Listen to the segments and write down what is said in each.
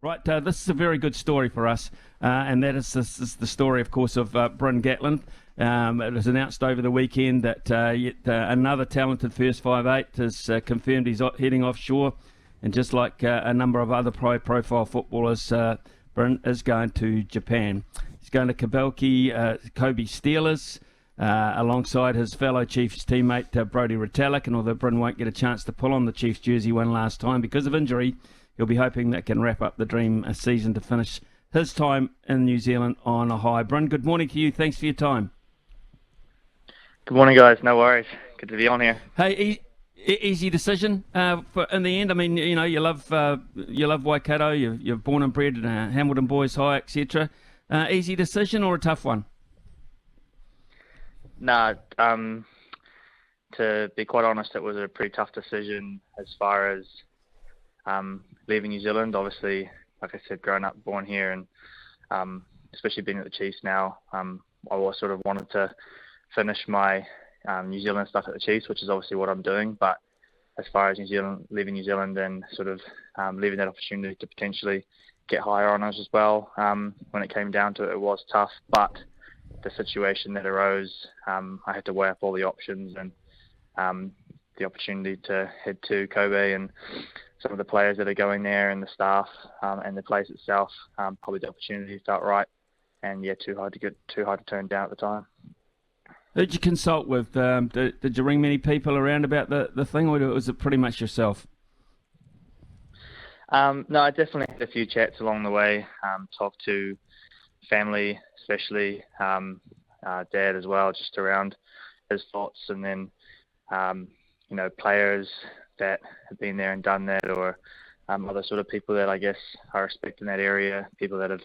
Right, this is a very good story for us, and that is, this is the story, of course, of Bryn Gatland. It was announced over the weekend that yet another talented first 5'8" has confirmed he's heading offshore, and just like a number of other profile footballers, Bryn is going to Japan. He's going to Kobelco Kobe Steelers, alongside his fellow Chiefs teammate Brodie Retallick, and although Bryn won't get a chance to pull on the Chiefs jersey one last time because of injury, he'll be hoping that can wrap up the dream season to finish his time in New Zealand on a high. Bryn, good morning to you. Thanks for your time. Good morning, guys. No worries. Good to be on here. Hey, easy decision in the end. I mean, you love Waikato. You're born and bred in Hamilton Boys High, etc. Easy decision or a tough one? Nah, to be quite honest, it was a pretty tough decision as far as leaving New Zealand. Obviously, like I said, growing up, born here, and especially being at the Chiefs now, I always sort of wanted to finish my New Zealand stuff at the Chiefs, which is obviously what I'm doing. But as far as leaving New Zealand and sort of leaving that opportunity to potentially get higher honours as well, when it came down to it, it was tough. But the situation that arose, I had to weigh up all the options and the opportunity to head to Kobe and some of the players that are going there and the staff and the place itself. Probably the opportunity felt right, and too hard to turn down at the time. Who'd you consult with? Did you ring many people around about the thing, or was it pretty much yourself? No, I definitely had a few chats along the way. Talked to family, especially dad as well, just around his thoughts, and then players that have been there and done that, or other sort of people that I guess I respect in that area, people that have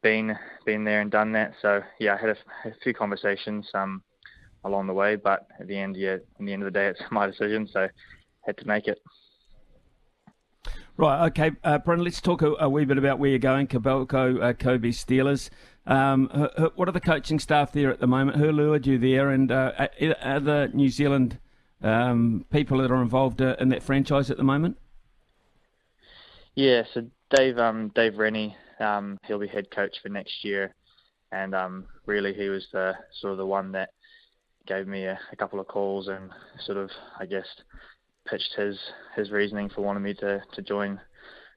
been there and done that. So I had a few conversations along the way, but in the end of the day, it's my decision, so had to make it. Right, okay, Bryn, let's talk a wee bit about where you're going, Kobelco Kobe Steelers. What are the coaching staff there at the moment? Who lured you there, and other New Zealand people that are involved in that franchise at the moment? Yeah, so Dave Rennie, he'll be head coach for next year, and really he was the one that gave me a couple of calls and sort of, I guess, pitched his reasoning for wanting me to join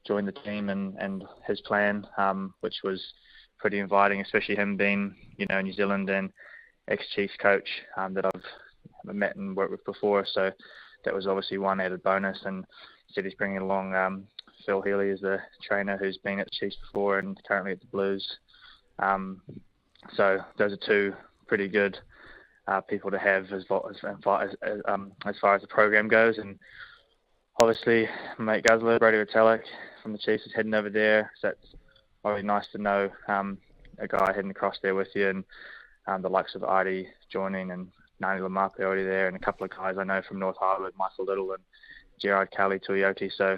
the team and his plan, which was pretty inviting, especially him being New Zealand and ex-Chiefs coach that I've met and worked with before. So that was obviously one added bonus, and said he's bringing along Phil Healy as the trainer, who's been at the Chiefs before and currently at the Blues. So those are two pretty good people to have as far as the program goes. And obviously, mate Guzzler, Brodie Retallick from the Chiefs is heading over there, so it's really nice to know a guy heading across there with you, and the likes of Artie joining, and Nani Lamarpe already there, and a couple of guys I know from North Harbour, Michael Little and Gerard Kelly, Tuioti. So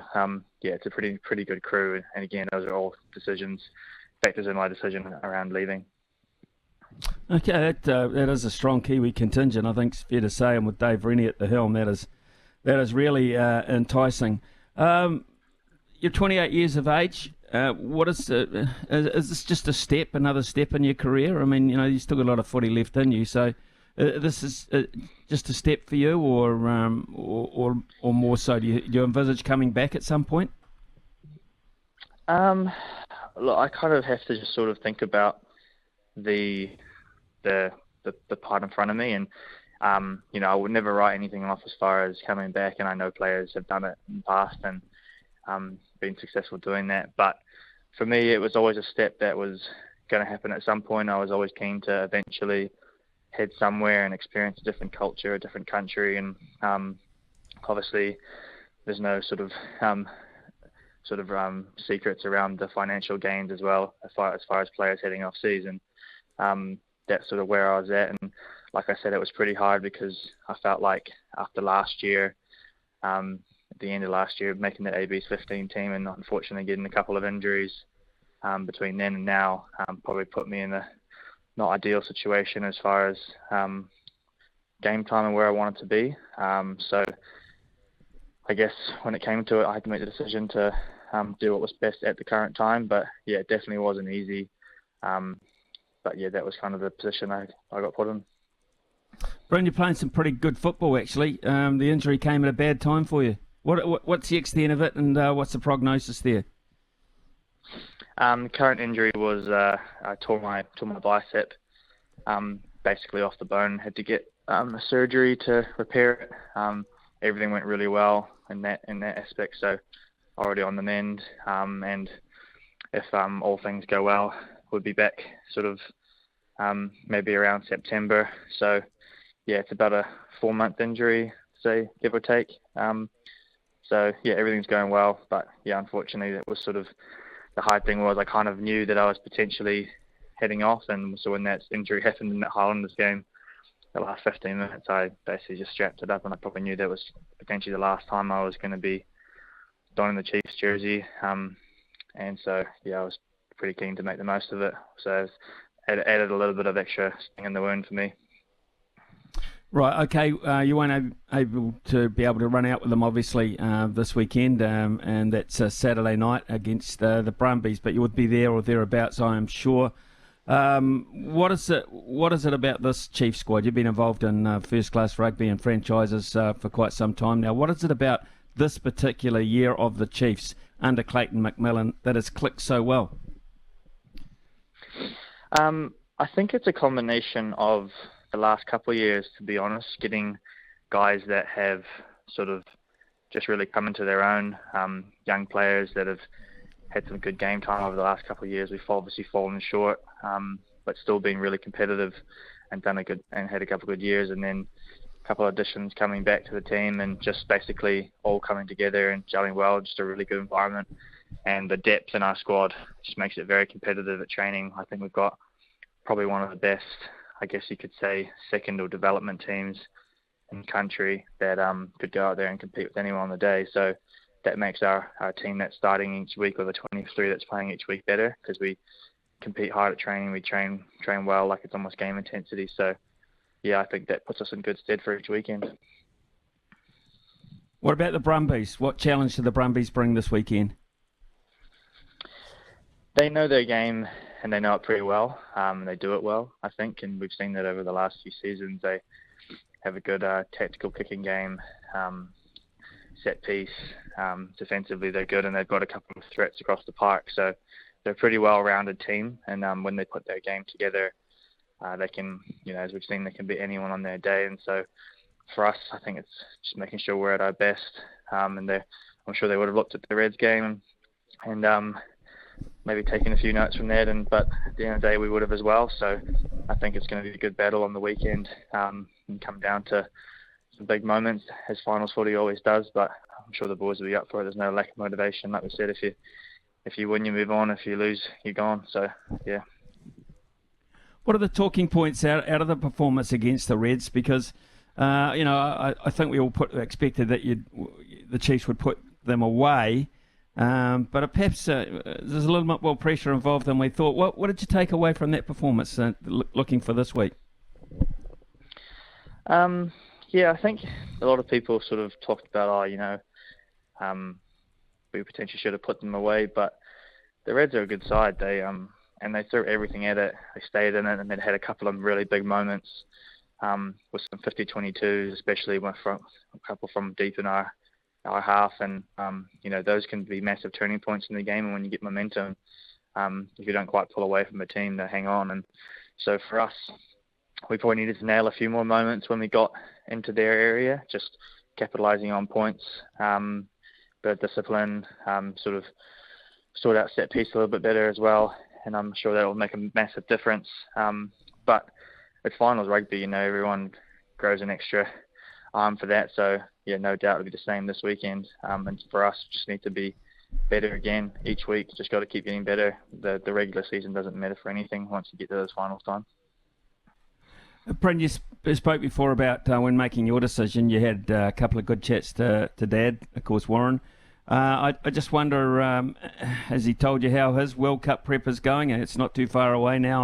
it's a pretty good crew, and again, those are all factors in my decision around leaving. Okay, that is a strong Kiwi contingent, I think it's fair to say, and with Dave Rennie at the helm, that is really enticing. You're 28 years of age. What is this just another step in your career? I mean, you've still got a lot of footy left in you, so this is just a step for you, or more so? Do you envisage coming back at some point? Look, I kind of have to just sort of think about the part in front of me, and I would never write anything off as far as coming back, and I know players have done it in the past and been successful doing that. But for me, it was always a step that was going to happen at some point. I was always keen to eventually head somewhere and experience a different culture, a different country, and obviously there's no sort of secrets around the financial gains as well, as far as players heading off season. That's sort of where I was at, and like I said, it was pretty hard because I felt like after last year, at the end of last year, making the AB's 15 team and unfortunately getting a couple of injuries between then and now, probably put me in a not ideal situation as far as game time and where I wanted to be. So I guess when it came to it, I had to make the decision to do what was best at the current time. But yeah, it definitely wasn't easy. But yeah, that was kind of the position I got put in. Bryn, you're playing some pretty good football, actually. The injury came at a bad time for you. What's the extent of it, and what's the prognosis there? Current injury was I tore my bicep, basically off the bone. Had to get a surgery to repair it. Everything went really well in that aspect, so already on the mend. And if all things go well, we'll be back sort of maybe around September. So yeah, it's about a 4-month injury, say, give or take. So yeah, everything's going well, but yeah, unfortunately, that was sort of the hard thing. Was I kind of knew that I was potentially heading off, and so when that injury happened in that Highlanders game, the last 15 minutes, I basically just strapped it up, and I probably knew that was potentially the last time I was going to be donning the Chiefs jersey. And so yeah, I was pretty keen to make the most of it. So it added a little bit of extra sting in the wound for me. Right, okay. You weren't able to run out with them, obviously, this weekend, and that's Saturday night against the Brumbies, but you would be there or thereabouts, I am sure. What is it about this Chiefs squad? You've been involved in first-class rugby and franchises for quite some time now. What is it about this particular year of the Chiefs under Clayton McMillan that has clicked so well? I think it's a combination of the last couple of years, to be honest, getting guys that have sort of just really come into their own, young players that have had some good game time over the last couple of years. We've obviously fallen short, but still been really competitive and had a couple of good years, and then a couple of additions coming back to the team and just basically all coming together and gelling well, just a really good environment. And the depth in our squad just makes it very competitive at training. I think we've got probably one of the best, I guess you could say, second or development teams in the country that could go out there and compete with anyone on the day. So that makes our team that's starting each week, or the 23 that's playing each week, better, because we compete hard at training. We train well, like it's almost game intensity. So yeah, I think that puts us in good stead for each weekend. What about the Brumbies? What challenge do the Brumbies bring this weekend? They know their game, and they know it pretty well. They do it well, I think, and we've seen that over the last few seasons. They have a good tactical kicking game, set piece. Defensively, they're good, and they've got a couple of threats across the park. So they're a pretty well-rounded team, and when they put their game together, they can, as we've seen, they can beat anyone on their day. And so for us, I think it's just making sure we're at our best. And I'm sure they would have looked at the Reds game and maybe taken a few notes from that, but at the end of the day we would have as well. So I think it's going to be a good battle on the weekend, and come down to some big moments, as finals footy always does, but I'm sure the boys will be up for it. There's no lack of motivation. Like we said, if you win, you move on. If you lose, you're gone. So yeah. What are the talking points out of the performance against the Reds? Because I think we all expected that the Chiefs would put them away. But perhaps there's a little bit more pressure involved than we thought. What did you take away from that performance looking for this week? Yeah, I think a lot of people sort of talked about, we potentially should have put them away, but the Reds are a good side. They threw everything at it. They stayed in it, and they had a couple of really big moments with some 50-22s, especially from a couple from deep in our half, and those can be massive turning points in the game. And when you get momentum, if you don't quite pull away from a team, they hang on. And so for us, we probably needed to nail a few more moments when we got into their area, just capitalising on points, bit of discipline, sort of sort out set piece a little bit better as well. And I'm sure that will make a massive difference. But it's finals rugby, everyone grows an extra arm for that. So yeah, no doubt it'll be the same this weekend. And for us, just need to be better again each week. Just got to keep getting better. The regular season doesn't matter for anything once you get to those finals time. Bryn, you spoke before about when making your decision, you had a couple of good chats to Dad, of course, Warren. I just wonder, has he told you how his World Cup prep is going? It's not too far away now,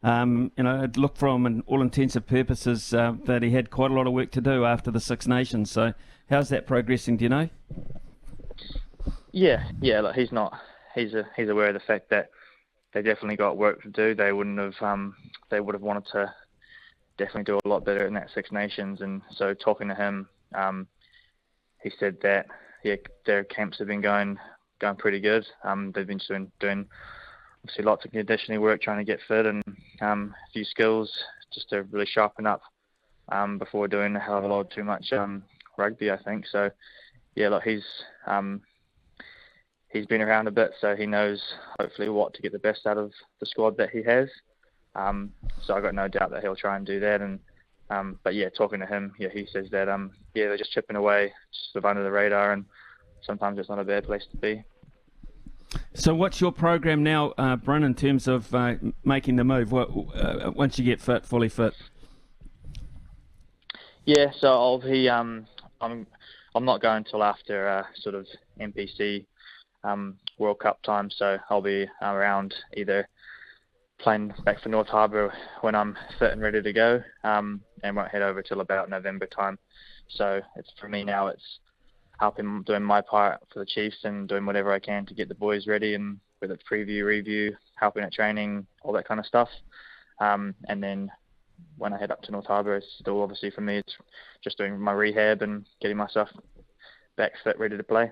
and it looked from all intensive purposes that he had quite a lot of work to do after the Six Nations. So how's that progressing, do you know? Yeah. Like he's aware of the fact that they definitely got work to do. They would have wanted to definitely do a lot better in that Six Nations. And so talking to him, he said that their camps have been going pretty good. They've been doing obviously lots of conditioning work, trying to get fit, and a few skills just to really sharpen up before doing a hell of a lot too much rugby, I think. So yeah, look, he's been around a bit, so he knows hopefully what to get the best out of the squad that he has. So I've got no doubt that he'll try and do that. And but yeah, talking to him, he says that they're just chipping away, just sort of under the radar, and sometimes it's not a bad place to be. So what's your program now, Bryn, in terms of making the move? Once you get fully fit? Yeah, so I'll be I'm not going till after sort of NPC World Cup time, so I'll be around either playing back for North Harbour when I'm fit and ready to go, and won't head over till about November time. So for me now, it's helping doing my part for the Chiefs and doing whatever I can to get the boys ready, and with a preview, review, helping at training, all that kind of stuff. And then when I head up to North Harbour, it's still obviously for me, it's just doing my rehab and getting myself back fit, ready to play.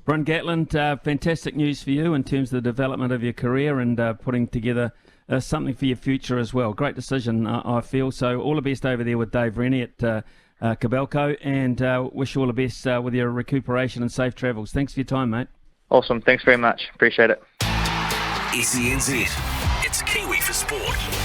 Bryn Gatland, fantastic news for you in terms of the development of your career and putting together something for your future as well. Great decision, I feel. So all the best over there with Dave Rennie at Kobelco, and wish you all the best with your recuperation and safe travels. Thanks for your time, mate. Awesome. Thanks very much. Appreciate it. SENZ. It's Kiwi for Sport.